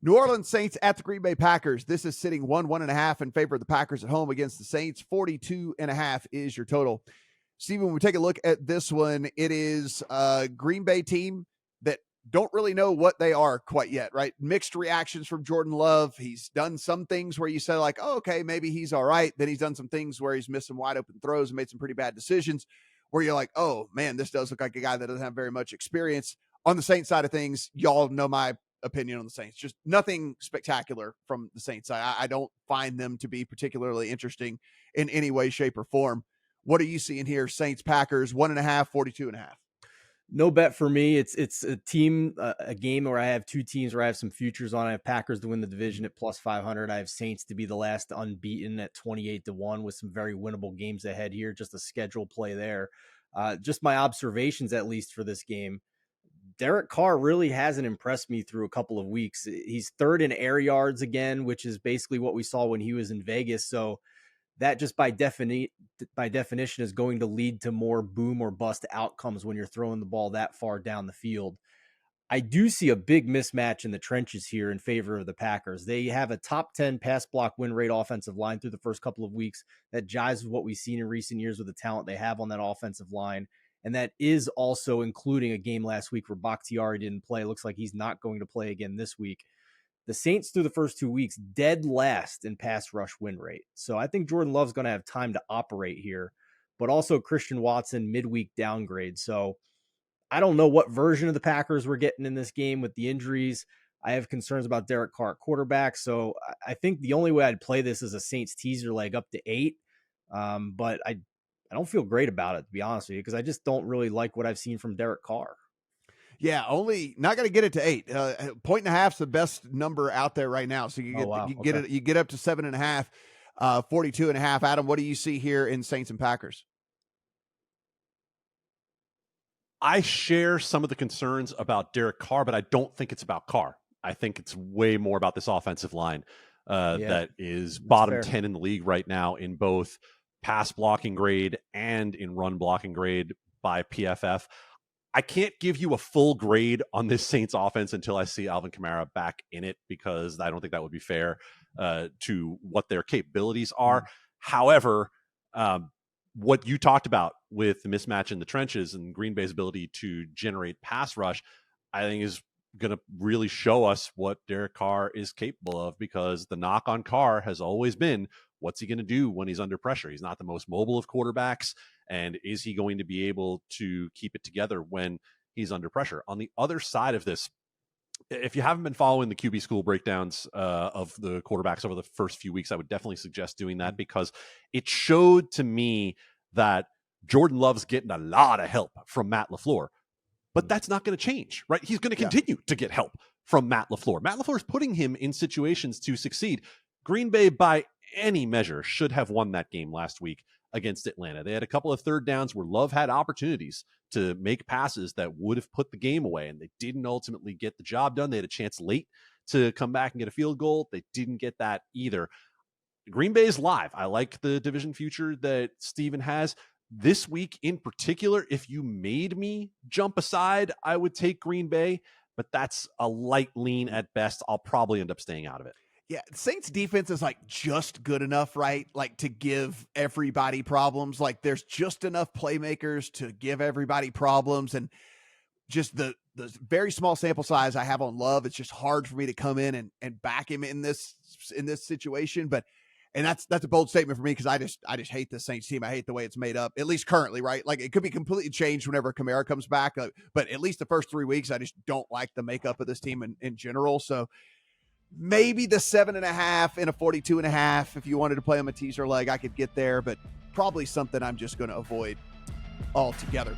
New Orleans Saints at the Green Bay Packers. This is sitting 1.5 in favor of the Packers at home against the Saints. 42.5 is your total. Steven, when we take a look at this one, it is a Green Bay team that don't really know what they are quite yet, right? Mixed reactions from Jordan Love. He's done some things where you say like, oh, okay, maybe he's all right. Then he's done some things where he's missed some wide open throws and made some pretty bad decisions where you're like, oh man, this does look like a guy that doesn't have very much experience. On the Saints side of things, y'all know my opinion on the Saints. Just nothing spectacular from the Saints side. I don't find them to be particularly interesting in any way, shape, or form. What are you seeing here? Saints, Packers, 1.5, 42.5. No bet for me. It's a team, a game where I have two teams where I have some futures on. I have Packers to win the division at plus 500. I have Saints to be the last unbeaten at 28-1 with some very winnable games ahead here. Just a schedule play there. Just my observations, at least for this game. Derek Carr really hasn't impressed me through a couple of weeks. He's third in air yards again, which is basically what we saw when he was in Vegas. So that just by definition is going to lead to more boom or bust outcomes when you're throwing the ball that far down the field. I do see a big mismatch in the trenches here in favor of the Packers. They have a top 10 pass block win rate offensive line through the first couple of weeks. That jives with what we've seen in recent years with the talent they have on that offensive line. And that is also including a game last week where Bakhtiari didn't play. It looks like he's not going to play again this week. The Saints through the first 2 weeks, dead last in pass rush win rate. So I think Jordan Love's going to have time to operate here, but also Christian Watson midweek downgrade. So I don't know what version of the Packers we're getting in this game with the injuries. I have concerns about Derek Carr at quarterback. So I think the only way I'd play this is a Saints teaser leg up to 8. But I don't feel great about it, to be honest with you, because I just don't really like what I've seen from Derek Carr. Yeah, only not going to get it to 8. 1.5 is the best number out there right now. So you get you get up to 7.5, 42.5. Adam, what do you see here in Saints and Packers? I share some of the concerns about Derek Carr, but I don't think it's about Carr. I think it's way more about this offensive line that is bottom 10 in the league right now in both pass blocking grade and in run blocking grade by PFF. I can't give you a full grade on this Saints offense until I see Alvin Kamara back in it, because I don't think that would be fair to what their capabilities are. However, what you talked about with the mismatch in the trenches and Green Bay's ability to generate pass rush, I think is going to really show us what Derek Carr is capable of, because the knock on Carr has always been, what's he going to do when he's under pressure? He's not the most mobile of quarterbacks. And is he going to be able to keep it together when he's under pressure? On the other side of this, if you haven't been following the QB school breakdowns of the quarterbacks over the first few weeks, I would definitely suggest doing that, because it showed to me that Jordan Love's getting a lot of help from Matt LaFleur. But that's not going to change, right? He's going to continue to get help from Matt LaFleur. Matt LaFleur is putting him in situations to succeed. Green Bay, by any measure, should have won that game last week against Atlanta. They had a couple of third downs where Love had opportunities to make passes that would have put the game away, and they didn't ultimately get the job done. They had a chance late to come back and get a field goal. They didn't get that either. Green Bay is live. I like the division future that Steven has. This week in particular, if you made me jump aside, I would take Green Bay, but that's a light lean at best. I'll probably end up staying out of it. Yeah, Saints defense is like just good enough, right? Like to give everybody problems. Like there's just enough playmakers to give everybody problems, and just the very small sample size I have on Love, it's just hard for me to come in and back him in this situation. But that's a bold statement for me, because I just hate the Saints team. I hate the way it's made up, at least currently, right? Like it could be completely changed whenever Kamara comes back, but at least the first 3 weeks, I just don't like the makeup of this team in general. So maybe the 7.5 and a 42.5. If you wanted to play on a teaser leg, I could get there, but probably something I'm just going to avoid altogether.